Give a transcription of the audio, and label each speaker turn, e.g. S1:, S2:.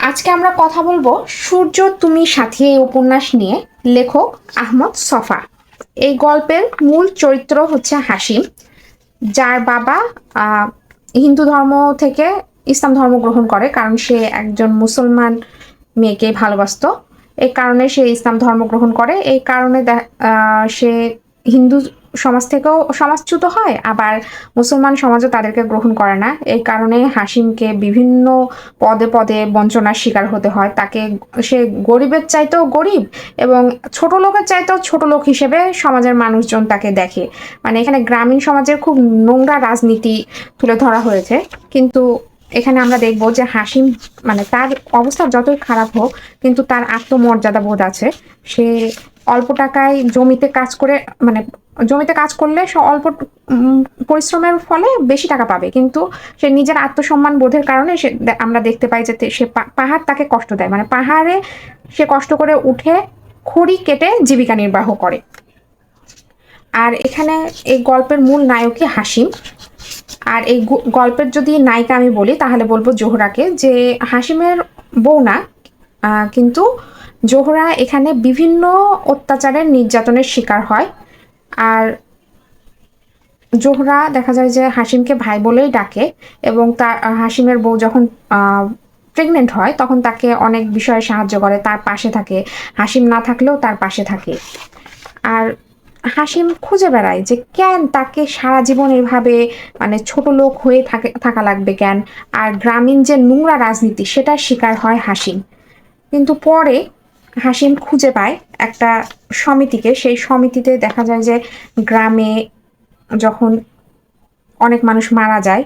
S1: আজকে আমরা কথা বলবো সূর্য তুমি সাথী এই উপন্যাস নিয়ে। লেখক আহমদ ছফা। এই গল্পের মূল চরিত্র হচ্ছে হাসিম, যার বাবা হিন্দু ধর্ম থেকে ইসলাম ধর্ম গ্রহণ করে, কারণ সে একজন মুসলমান মেয়েকে ভালোবাসতো। এই কারণে সে ইসলাম ধর্ম গ্রহণ করে। এই কারণে সে হিন্দু সমাজ থেকেও সমাজচ্যুত হয়, আবার মুসলমান সমাজও তাদেরকে গ্রহণ করে না। এই কারণে হাসিমকে বিভিন্ন পদে পদে বঞ্চনার শিকার হতে হয়। তাকে সে গরিবের চাইতেও গরিব এবং ছোট লোকের চাইতেও ছোট লোক হিসেবে সমাজের মানুষজন তাকে দেখে। মানে এখানে গ্রামীণ সমাজের খুব নোংরা রাজনীতি তুলে ধরা হয়েছে। কিন্তু এখানে আমরা দেখব যে হাসিম, মানে তার অবস্থা যতই খারাপ হোক, কিন্তু তার আত্মমর্যাদা বোধ আছে। সে অল্প টাকায় জমিতে কাজ করে, মানে জমিতে কাজ করলে সে অল্প পরিশ্রমের ফলে বেশি টাকা পাবে, কিন্তু সে নিজের আত্মসম্মান বোধের কারণে সে আমরা দেখতে পাই যে সে পাহাড় তাকে কষ্ট দেয়, মানে পাহাড়ে সে কষ্ট করে উঠে খড়ি কেটে জীবিকা নির্বাহ করে। আর এখানে এই গল্পের মূল নায়কই হাসিম। আর এই গল্পের যদি নায়িকা আমি বলি তাহলে বলবো জোহরাকে, যে হাসিমের বউ না, কিন্তু জোহরা এখানে বিভিন্ন অত্যাচারের নির্যাতনের শিকার হয়। আর জোহরা দেখা যায় যে হাসিমকে ভাই বলেই ডাকে, এবং তার হাসিমের বউ যখন প্রেগনেন্ট হয় তখন তাকে অনেক বিষয়ে সাহায্য করে, তার পাশে থাকে। হাসিম না থাকলেও তার পাশে থাকে। আর হাসিম খুঁজে বেড়ায় যে কেন তাকে সারা জীবন এভাবে, মানে ছোট লোক হয়ে থাকা লাগবে কেন। আর গ্রামীণ যে নোংরা রাজনীতি সেটার শিকার হয় হাসিম। কিন্তু পরে হাসিম খুঁজে পায় একটা সমিতিকে। সেই সমিতিতে দেখা যায় যে গ্রামে যখন অনেক মানুষ মারা যায়